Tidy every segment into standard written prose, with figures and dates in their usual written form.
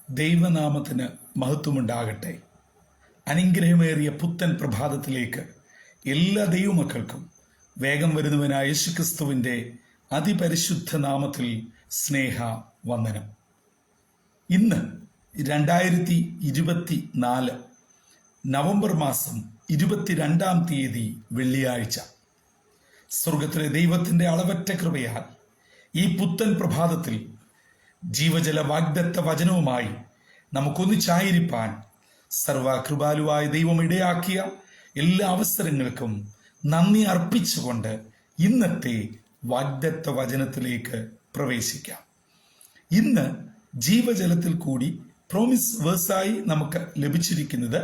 ദൈവനാമത്തിന് മഹത്വമുണ്ടാകട്ടെ. അനുഗ്രഹമേറിയ പുത്തൻ പ്രഭാതത്തിലേക്ക് എല്ലാ ദൈവമക്കൾക്കും വേഗം വരുന്നവനായ യേശുക്രിസ്തുവിൻ്റെ അതിപരിശുദ്ധ നാമത്തിൽ സ്നേഹ വന്ദനം. ഇന്ന് 2024 നവംബർ മാസം 22-ാം തീയതി വെള്ളിയാഴ്ച. സ്വർഗത്തിലെ ദൈവത്തിൻ്റെ അളവറ്റ കൃപയാൽ ഈ പുത്തൻ പ്രഭാതത്തിൽ ജീവജല വാഗ്ദത്ത വചനവുമായി നമുക്കൊന്നിച്ചായിരിക്കാൻ സർവകൃപാലുവായ ദൈവം ഇടയാക്കിയ എല്ലാ അവസരങ്ങൾക്കും നന്ദി അർപ്പിച്ചുകൊണ്ട് ഇന്നത്തെ വാഗ്ദത്ത വചനത്തിലേക്ക് പ്രവേശിക്കാം. ഇന്ന് ജീവജലത്തിൽ കൂടി പ്രോമിസ് വേഴ്സായി നമുക്ക് ലഭിച്ചിരിക്കുന്നത്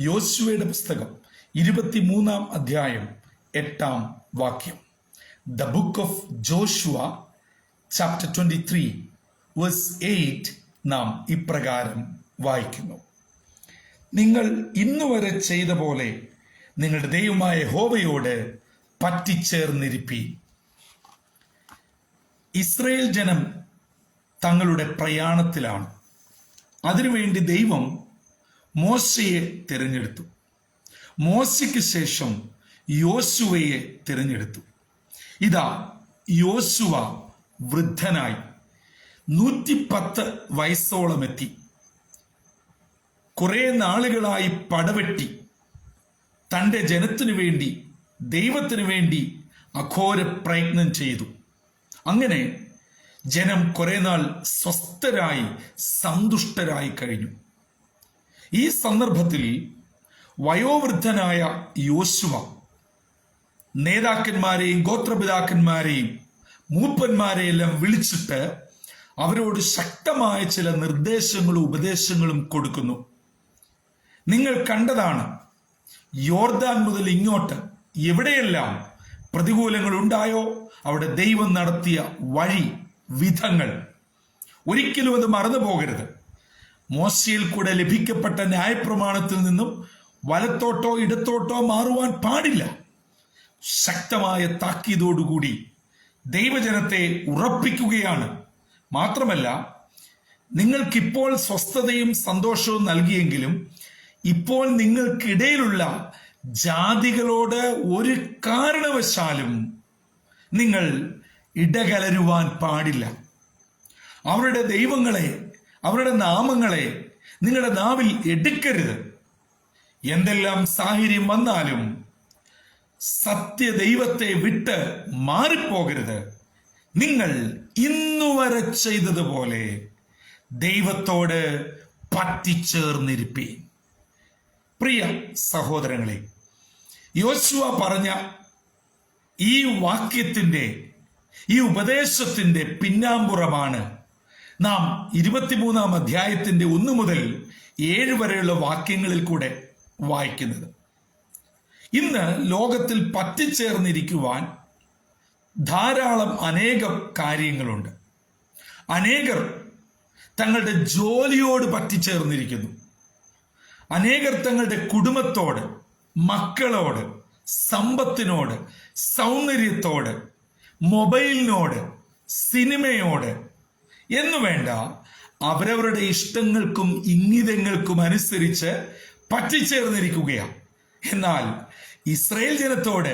യോശുവയുടെ പുസ്തകം 23-ാം അധ്യായം 8-ാം വാക്യം. The book of Joshua chapter 23 verse 8 നാം ഇപ്രകാരം വായിക്കുന്നു: നിങ്ങൾ ഇന്നുവരെ ചെയ്ത പോലെ നിങ്ങളുടെ ദൈവമായ യഹോവയോട് പറ്റിച്ചേർന്നിരിപ്പീൻ. ഇസ്രായേൽ ജനം തങ്ങളുടെ പ്രയാണത്തിലാണ്. അതിനുവേണ്ടി ദൈവം മോശയെ തിരഞ്ഞെടുത്തു. മോശയ്ക്ക് ശേഷം യോശുവയെ തിരഞ്ഞെടുത്തു. ഇതാ, യോശുവ വൃദ്ധനായി 110 വയസ്സോളം എത്തി. കുറെ നാളുകളായി പടവെട്ടി തൻ്റെ ജനത്തിനു വേണ്ടി, ദൈവത്തിനു വേണ്ടി അഘോര പ്രയത്നം ചെയ്തു. അങ്ങനെ ജനം കുറെ നാൾ സ്വസ്ഥരായി സന്തുഷ്ടരായി കഴിഞ്ഞു. ഈ സന്ദർഭത്തിൽ വയോവൃദ്ധനായ യോശുവ നേതാക്കന്മാരെയും ഗോത്രപിതാക്കന്മാരെയും മൂപ്പന്മാരെയെല്ലാം വിളിച്ചിട്ട് അവരോട് ശക്തമായ ചില നിർദ്ദേശങ്ങളും ഉപദേശങ്ങളും കൊടുക്കുന്നു. നിങ്ങൾ കണ്ടതാണ്, യോർദാൻ മുതൽ ഇങ്ങോട്ട് എവിടെയെല്ലാം പ്രതികൂലങ്ങൾ ഉണ്ടായോ അവിടെ ദൈവം നടത്തിയ വഴി വിധങ്ങൾ. ഒരിക്കലും അത് മറന്നു പോകരുത്. മോശയിൽ കൂടെ ലഭിക്കപ്പെട്ട ന്യായപ്രമാണത്തിൽ നിന്നും വലത്തോട്ടോ ഇടത്തോട്ടോ മാറുവാൻ പാടില്ല. ശക്തമായ താക്കീതോടുകൂടി ദൈവജനത്തെ ഉറപ്പിക്കുകയാണ്. മാത്രമല്ല, നിങ്ങൾക്കിപ്പോൾ സ്വസ്ഥതയും സന്തോഷവും നൽകിയെങ്കിലും ഇപ്പോൾ നിങ്ങൾക്കിടയിലുള്ള ജാതികളോട് ഒരു കാരണവശാലും നിങ്ങൾ ഇടകലരുവാൻ പാടില്ല. അവരുടെ ദൈവങ്ങളെ, അവരുടെ നാമങ്ങളെ നിങ്ങളുടെ നാവിൽ എടുക്കരുത്. എന്തെല്ലാം സാഹചര്യം വന്നാലും സത്യദൈവത്തെ വിട്ട് മാറിപ്പോകരുത്. നിങ്ങൾ ഇന്നുവരെ ചെയ്തതുപോലെ ദൈവത്തോട് പറ്റിച്ചേർന്നിരിപ്പീൻ. പ്രിയ സഹോദരങ്ങളെ, യോശുവ പറഞ്ഞ ഈ വാക്യത്തിന്റെ, ഈ ഉപദേശത്തിന്റെ പിന്നാമ്പുറമാണ് നാം 23-ാം അധ്യായത്തിന്റെ 1 മുതൽ 7 വരെയുള്ള വാക്യങ്ങളിൽ കൂടെ വായിക്കുന്നത്. ഇന്ന് ലോകത്തിൽ പറ്റിച്ചേർന്നിരിക്കുവാൻ ധാരാളം അനേകം കാര്യങ്ങളുണ്ട്. അനേകർ തങ്ങളുടെ ജോലിയോട് പറ്റിച്ചേർന്നിരിക്കുന്നു. അനേകർ തങ്ങളുടെ കുടുംബത്തോട്, മക്കളോട്, സമ്പത്തിനോട്, സൗന്ദര്യത്തോട്, മൊബൈലിനോട്, സിനിമയോട് എന്നു വേണ്ട അവരവരുടെ ഇഷ്ടങ്ങൾക്കും ഇംഗിതങ്ങൾക്കും അനുസരിച്ച് പറ്റിച്ചേർന്നിരിക്കുകയാണ്. എന്നാൽ ഇസ്രായേൽ ജനത്തോട്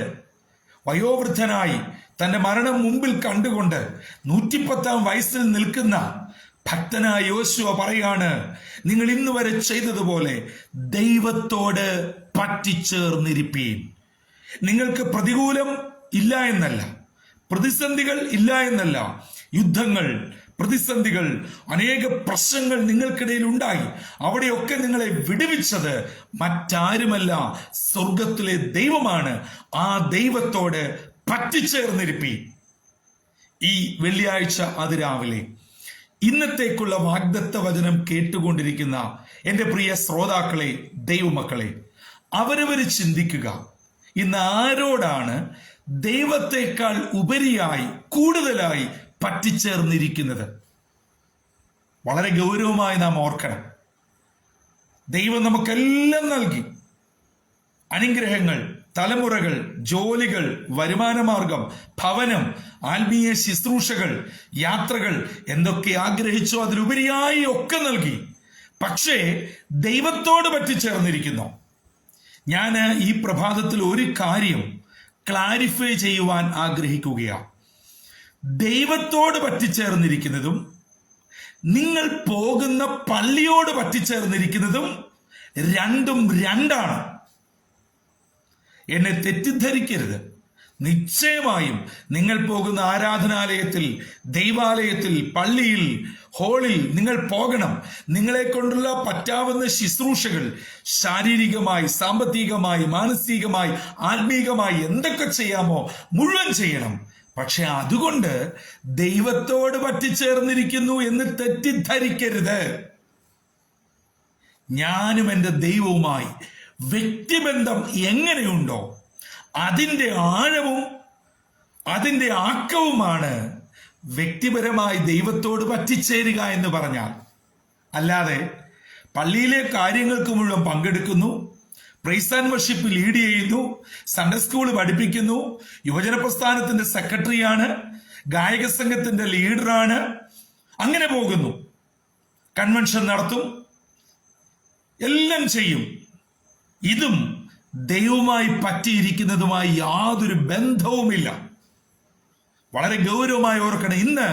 വയോവൃദ്ധനായി തന്റെ മരണം മുമ്പിൽ കണ്ടുകൊണ്ട് 110-ാം വയസ്സിൽ നിൽക്കുന്ന ഭക്തനായ യോശുവ പറയാണ്, നിങ്ങൾ ഇന്നുവരെ ചെയ്തതുപോലെ ദൈവത്തോട് പറ്റിച്ചേർന്നിരിപ്പീൻ. നിങ്ങൾക്ക് പ്രതികൂലം ഇല്ല എന്നല്ല, പ്രതിസന്ധികൾ ഇല്ല എന്നല്ല, യുദ്ധങ്ങൾ, പ്രതിസന്ധികൾ, അനേക പ്രശ്നങ്ങൾ നിങ്ങൾക്കിടയിൽ ഉണ്ടായി. അവിടെയൊക്കെ നിങ്ങളെ വിടുവിച്ചത് മറ്റാരുമല്ല, സ്വർഗത്തിലെ ദൈവമാണ്. ആ ദൈവത്തോട് പറ്റിച്ചേർന്നിരിപ്പീൻ. ഈ വെള്ളിയാഴ്ച അതിരാവിലെ ഇന്നത്തേക്കുള്ള വാഗ്ദത്ത വചനം കേട്ടുകൊണ്ടിരിക്കുന്ന എൻ്റെ പ്രിയ ശ്രോതാക്കളെ, ദൈവമക്കളെ, അവരവർ ചിന്തിക്കുക, ഇന്ന് ആരോടാണ് ദൈവത്തെക്കാൾ ഉപരിയായി കൂടുതലായി പറ്റിച്ചേർന്നിരിക്കുന്നത്? വളരെ ഗൗരവമായി നാം ഓർക്കണം. ദൈവം നമുക്കെല്ലാം നൽകി. അനുഗ്രഹങ്ങൾ, തലമുറകൾ, ജോലികൾ, വരുമാനമാർഗം, ഭവനം, ആത്മീയ ശുശ്രൂഷകൾ, യാത്രകൾ, എന്തൊക്കെ ആഗ്രഹിച്ചോ അതിലുപരിയായി ഒക്കെ നൽകി. പക്ഷേ ദൈവത്തോട് പറ്റിച്ചേർന്നിരിക്കുന്നു. ഞാൻ ഈ പ്രഭാതത്തിൽ ഒരു കാര്യം ക്ലാരിഫൈ ചെയ്യുവാൻ ആഗ്രഹിക്കുകയാണ്. ദൈവത്തോട് പറ്റിച്ചേർന്നിരിക്കുന്നതും നിങ്ങൾ പോകുന്ന പള്ളിയോട് പറ്റിച്ചേർന്നിരിക്കുന്നതും രണ്ടും രണ്ടാണ്. എന്നെ തെറ്റിദ്ധരിക്കരുത്. നിശ്ചയമായും നിങ്ങൾ പോകുന്ന ആരാധനാലയത്തിൽ, ദൈവാലയത്തിൽ, പള്ളിയിൽ, ഹാളിൽ നിങ്ങൾ പോകണം. നിങ്ങളെ കൊണ്ടുള്ള പറ്റാവുന്ന ശുശ്രൂഷകൾ ശാരീരികമായി, സാമ്പത്തികമായി, മാനസികമായി, ആത്മീകമായി എന്തൊക്കെ ചെയ്യാമോ മുഴുവൻ ചെയ്യണം. പക്ഷെ അതുകൊണ്ട് ദൈവത്തോട് പറ്റിച്ചേർന്നിരിക്കുന്നു എന്ന് തെറ്റിദ്ധരിക്കരുത്. ഞാനും എൻ്റെ ദൈവവുമായി വ്യക്തിബന്ധം എങ്ങനെയുണ്ടോ അതിൻ്റെ ആഴവും അതിൻ്റെ ആക്കവുമാണ് വ്യക്തിപരമായി ദൈവത്തോട് പറ്റിച്ചേരുക എന്ന് പറഞ്ഞാൽ. അല്ലാതെ പള്ളിയിലെ കാര്യങ്ങൾക്ക് മുഴുവൻ പങ്കെടുക്കുന്നു, പ്രൈസ് ആൻഡ് വർഷിപ്പ് ലീഡ് ചെയ്യുന്നു, സൺഡേ സ്കൂൾ പഠിപ്പിക്കുന്നു, യുവജന പ്രസ്ഥാനത്തിന്റെ സെക്രട്ടറിയാണ്, ഗായക സംഘത്തിന്റെ ലീഡറാണ്, അങ്ങനെ പോകുന്നു, കൺവെൻഷൻ നടത്തും, എല്ലാം ചെയ്യും. ഇതും ദൈവവുമായി പറ്റിയിരിക്കുന്നതുമായി യാതൊരു ബന്ധവുമില്ല. വളരെ ഗൗരവമായി ഓർക്കണം. ഇന്ന്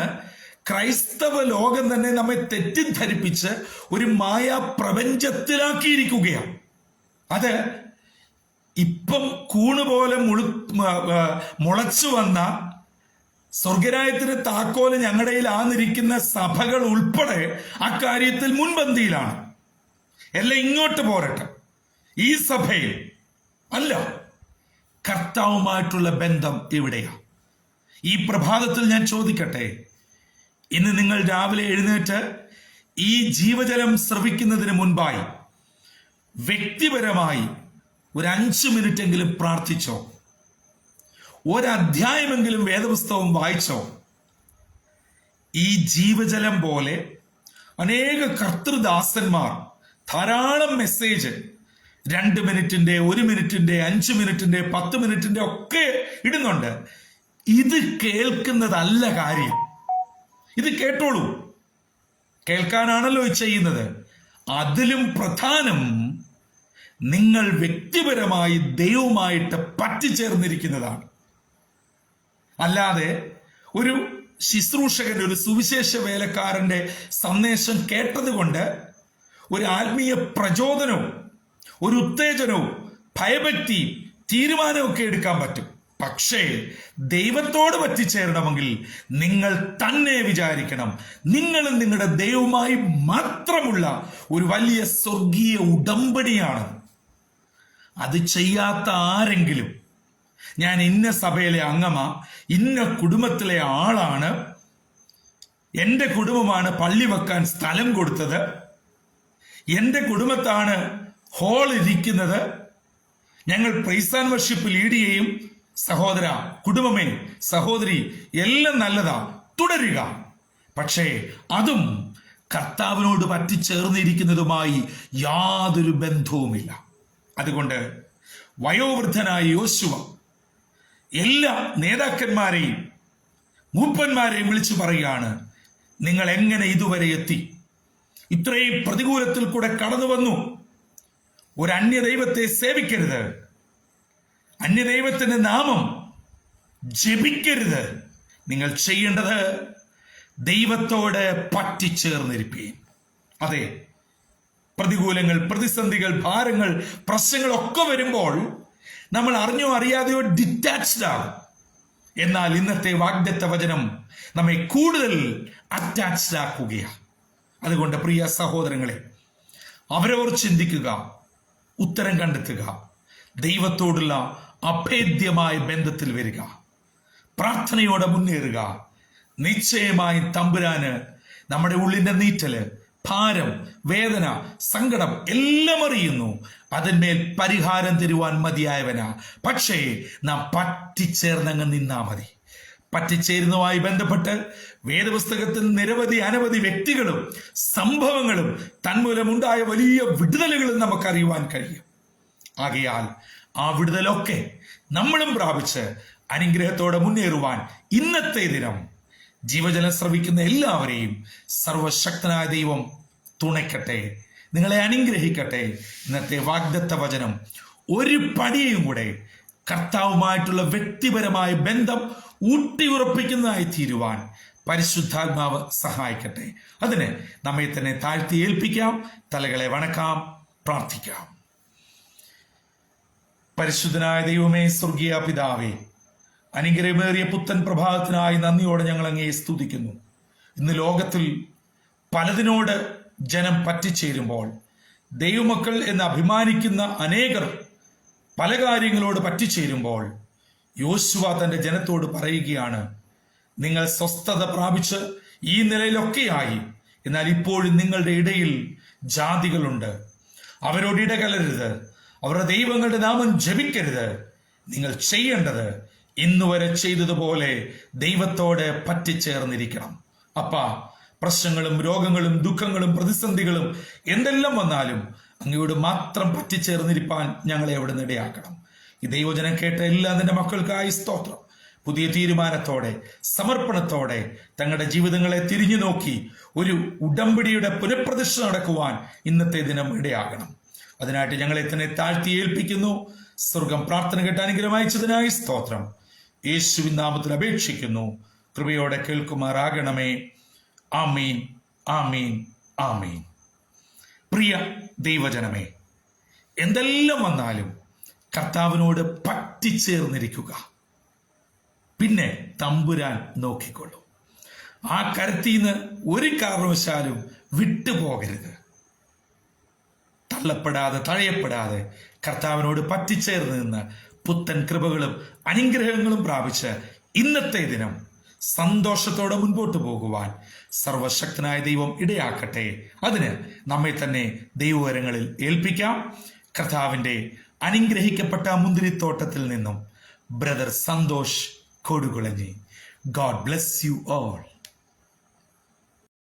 ക്രൈസ്തവ ലോകം തന്നെ നമ്മെ തെറ്റിദ്ധരിപ്പിച്ച് ഒരു മായാ പ്രപഞ്ചത്തിലാക്കിയിരിക്കുകയാണ്. അത് ഇപ്പം കൂണുപോലെ മുളച്ചു വന്ന സ്വർഗരാജ്യത്തിന് താക്കോല് ഞങ്ങളുടെ ആന്നിരിക്കുന്ന സഭകൾ ഉൾപ്പെടെ അക്കാര്യത്തിൽ മുൻപന്തിയിലാണ്. എല്ലാം ഇങ്ങോട്ട് പോരട്ടെ, ഈ സഭയിൽ അല്ല, കർത്താവുമായിട്ടുള്ള ബന്ധം എവിടെയാണ്? ഈ പ്രഭാതത്തിൽ ഞാൻ ചോദിക്കട്ടെ, ഇന്ന് നിങ്ങൾ രാവിലെ എഴുന്നേറ്റ് ഈ ജീവജലം ശ്രവിക്കുന്നതിന് മുൻപായി വ്യക്തിപരമായി ഒരു 5 മിനിറ്റെങ്കിലും പ്രാർത്ഥിച്ചോ? ഒരധ്യായമെങ്കിലും വേദപുസ്തകം വായിച്ചോ? ഈ ജീവജലം പോലെ അനേക കർത്തൃദാസന്മാർ ധാരാളം മെസ്സേജ് 2 മിനിറ്റിന്റെ, 1 മിനിറ്റിന്റെ, 5 മിനിറ്റിന്റെ, 10 മിനിറ്റിന്റെ ഒക്കെ ഇടുന്നുണ്ട്. ഇത് കേൾക്കുന്നതല്ല കാര്യം. ഇത് കേട്ടോളൂ, കേൾക്കാനാണല്ലോ ചെയ്യുന്നത്. അതിലും പ്രധാനം നിങ്ങൾ വ്യക്തിപരമായി ദൈവവുമായിട്ട് പറ്റിച്ചേർന്നിരിക്കുന്നതാണ്. അല്ലാതെ ഒരു ശുശ്രൂഷകന്റെ, ഒരു സുവിശേഷ വേലക്കാരന്റെ സന്ദേശം കേട്ടതുകൊണ്ട് ഒരു ആത്മീയ പ്രചോദനവും ഒരു ഉത്തേജനവും ഭയഭക്തി തീരുമാനമൊക്കെ എടുക്കാൻ പറ്റും. പക്ഷേ ദൈവത്തോട് പറ്റിച്ചേരണമെങ്കിൽ നിങ്ങൾ തന്നെ വിചാരിക്കണം, നിങ്ങളും നിങ്ങളുടെ ദൈവവുമായി മാത്രമുള്ള ഒരു വലിയ സ്വർഗീയ ഉടമ്പടിയാണ്. അത് ചെയ്യാത്ത ആരെങ്കിലും, ഞാൻ ഇന്ന സഭയിലെ അംഗമാ, ഇന്ന കുടുംബത്തിലെ ആളാണ്, എൻ്റെ കുടുംബമാണ് പള്ളി വെക്കാൻ സ്ഥലം കൊടുത്തത്, എൻ്റെ കുടുംബത്താണ് ഹാൾ ഇരിക്കുന്നത്, ഞങ്ങൾ പ്രൈസ് ആൻഡ് വർഷിപ്പ് ലീഡ് ചെയ്യും, സഹോദര, കുടുംബമേ, സഹോദരി, എല്ലാം നല്ലതാ, തുടരുക. പക്ഷേ അതും കർത്താവിനോട് പറ്റിച്ചേർന്നിരിക്കുന്നതുമായി യാതൊരു ബന്ധവുമില്ല. അതുകൊണ്ട് വയോവൃദ്ധനായ യോശുവ എല്ലാ നേതാക്കന്മാരെയും മൂപ്പന്മാരെയും വിളിച്ചു പറയുകയാണ്, നിങ്ങൾ എങ്ങനെ ഇതുവരെ എത്തി? ഇത്രയും പ്രതികൂലത്തിൽ കൂടെ കടന്നു വന്നു. ഒരു അന്യദൈവത്തെ സേവിക്കരുത്, അന്യദൈവത്തിന്റെ നാമം ജപിക്കരുത്. നിങ്ങൾ ചെയ്യേണ്ടത് ദൈവത്തോട് പറ്റിച്ചേർന്നിരിപ്പീൻ. അതെ, പ്രതികൂലങ്ങൾ, പ്രതിസന്ധികൾ, ഭാരങ്ങൾ, പ്രശ്നങ്ങളൊക്കെ വരുമ്പോൾ നമ്മൾ അറിഞ്ഞോ അറിയാതെയോ ഡിറ്റാച്ച്ഡ് ആകും. എന്നാൽ ഇന്നത്തെ വാഗ്ദത്ത വചനം നമ്മെ കൂടുതൽ അറ്റാച്ച്ഡ് ആക്കുകയാണ്. അതുകൊണ്ട് പ്രിയ സഹോദരങ്ങളെ, അവരവർ ചിന്തിക്കുക, ഉത്തരം കണ്ടെത്തുക, ദൈവത്തോടുള്ള അഭേദ്യമായ ബന്ധത്തിൽ വരിക, പ്രാർത്ഥനയോടെ മുന്നേറുക. നിശ്ചയമായി തമ്പുരാന് നമ്മുടെ ഉള്ളിന്റെ നീറ്റല്, ഭാരം, വേദന, സങ്കടം എല്ലാം അറിയുന്നു. അതിന്മേൽ പരിഹാരം തരുവാൻ മതിയായവനാ. പക്ഷേ നാം പറ്റിച്ചേർന്നങ്ങ് നിന്നാ മതി. പറ്റിച്ചേരുന്നതുമായി ബന്ധപ്പെട്ട് വേദപുസ്തകത്തിൽ നിരവധി അനവധി വ്യക്തികളും സംഭവങ്ങളും തന്മൂലമുണ്ടായ വലിയ വിടുതലുകളും നമുക്കറിയുവാൻ കഴിയും. ആകയാൽ ആ വിടുതലൊക്കെ നമ്മളും പ്രാപിച്ച് അനുഗ്രഹത്തോടെ മുന്നേറുവാൻ ഇന്നത്തെ ദിനം ജീവജലം ശ്രവിക്കുന്ന എല്ലാവരെയും സർവശക്തനായ ദൈവം തുണയ്ക്കട്ടെ. നിങ്ങളെ അനുഗ്രഹിക്കട്ടെ. ഇന്നത്തെ വാഗ്ദത്ത വചനം ഒരു പടിയും കൂടെ കർത്താവുമായിട്ടുള്ള വ്യക്തിപരമായ ബന്ധം ഊട്ടിയുറപ്പിക്കുന്നതായി തീരുവാൻ പരിശുദ്ധാത്മാവ് സഹായിക്കട്ടെ. അതിന് നമ്മെ തന്നെ താഴ്ത്തി ഏൽപ്പിക്കാം, തലകളെ വണക്കാം, പ്രാർത്ഥിക്കാം. പരിശുദ്ധനായ ദൈവമേ, സ്വർഗീയ പിതാവേ, അനുഗ്രഹമേറിയ പുത്തൻ പ്രഭാതത്തിനായി നന്ദിയോടെ ഞങ്ങൾ അങ്ങയെ സ്തുതിക്കുന്നു. ഇന്ന് ലോകത്തിൽ പലതിനോട് ജനം പറ്റിച്ചേരുമ്പോൾ ദൈവമക്കൾ എന്ന് അഭിമാനിക്കുന്ന അനേകർ പല കാര്യങ്ങളോട് പറ്റിച്ചേരുമ്പോൾ യോശുവ തന്റെ ജനത്തോട് പറയുകയാണ്, നിങ്ങൾ സ്വസ്ഥത പ്രാപിച്ച് ഈ നിലയിലൊക്കെയായി, എന്നാൽ ഇപ്പോഴും നിങ്ങളുടെ ഇടയിൽ ജാതികളുണ്ട്. അവരോട് ഇടകലരുത്, അവരുടെ ദൈവങ്ങളുടെ നാമം ജപിക്കരുത്. നിങ്ങൾ ചെയ്യേണ്ടത് ഇന്നുവരെ ചെയ്തതുപോലെ ദൈവത്തോട് പറ്റിച്ചേർന്നിരിക്കണം. അപ്പാ, പ്രശ്നങ്ങളും രോഗങ്ങളും ദുഃഖങ്ങളും പ്രതിസന്ധികളും എന്തെല്ലാം വന്നാലും അങ്ങയോട് മാത്രം പറ്റിച്ചേർന്നിരിപ്പാൻ ഞങ്ങളെ അവിടുന്ന് ഇടയാക്കണം. ഈ ദൈവജനം കേട്ട എല്ലാ നിന്റെ മക്കൾക്കായി സ്തോത്രം. പുതിയ തീരുമാനത്തോടെ സമർപ്പണത്തോടെ തങ്ങളുടെ ജീവിതങ്ങളെ തിരിഞ്ഞു നോക്കി ഒരു ഉടമ്പടിയുടെ പുനഃപ്രതിഷ്ഠ നടക്കുവാൻ ഇന്നത്തെ ദിനം ഇടയാകണം. അതിനായിട്ട് ഞങ്ങളെ തന്നെ താഴ്ത്തി ഏൽപ്പിക്കുന്നു. സ്വർഗം പ്രാർത്ഥന കേട്ട് അനുഗ്രഹം അയച്ചതിനായി സ്തോത്രം. യേശുവിൻ നാമത്തിൽ അപേക്ഷിക്കുന്നു, കൃപയോടെ കേൾക്കുമാറാകണമേ. ആമീൻ, ആമീൻ, ആമീൻ. പ്രിയ ദൈവജനമേ, എന്തെല്ലാം വന്നാലും കർത്താവിനോട് പറ്റിച്ചേർന്നിരിക്കുക. പിന്നെ തമ്പുരാൻ നോക്കിക്കൊള്ളും. ആ കരത്തിന്ന് ഒരു കാരണവശാലും വിട്ടുപോകരുത്. തള്ളപ്പെടാതെ തഴയപ്പെടാതെ കർത്താവിനോട് പറ്റിച്ചേർന്ന് നിന്ന് പുത്തൻ കൃപകളും അനുഗ്രഹങ്ങളും പ്രാപിച്ച് ഇന്നത്തെ ദിനം സന്തോഷത്തോടെ മുൻപോട്ട് പോകുവാൻ സർവശക്തനായ ദൈവം ഇടയാക്കട്ടെ. അതിന് നമ്മെ തന്നെ ദൈവകരങ്ങളിൽ ഏൽപ്പിക്കാം. കർത്താവിൻ്റെ അനുഗ്രഹിക്കപ്പെട്ട മുന്തിരിത്തോട്ടത്തിൽ നിന്നും brother Santhosh Kodukulanji. God bless you all.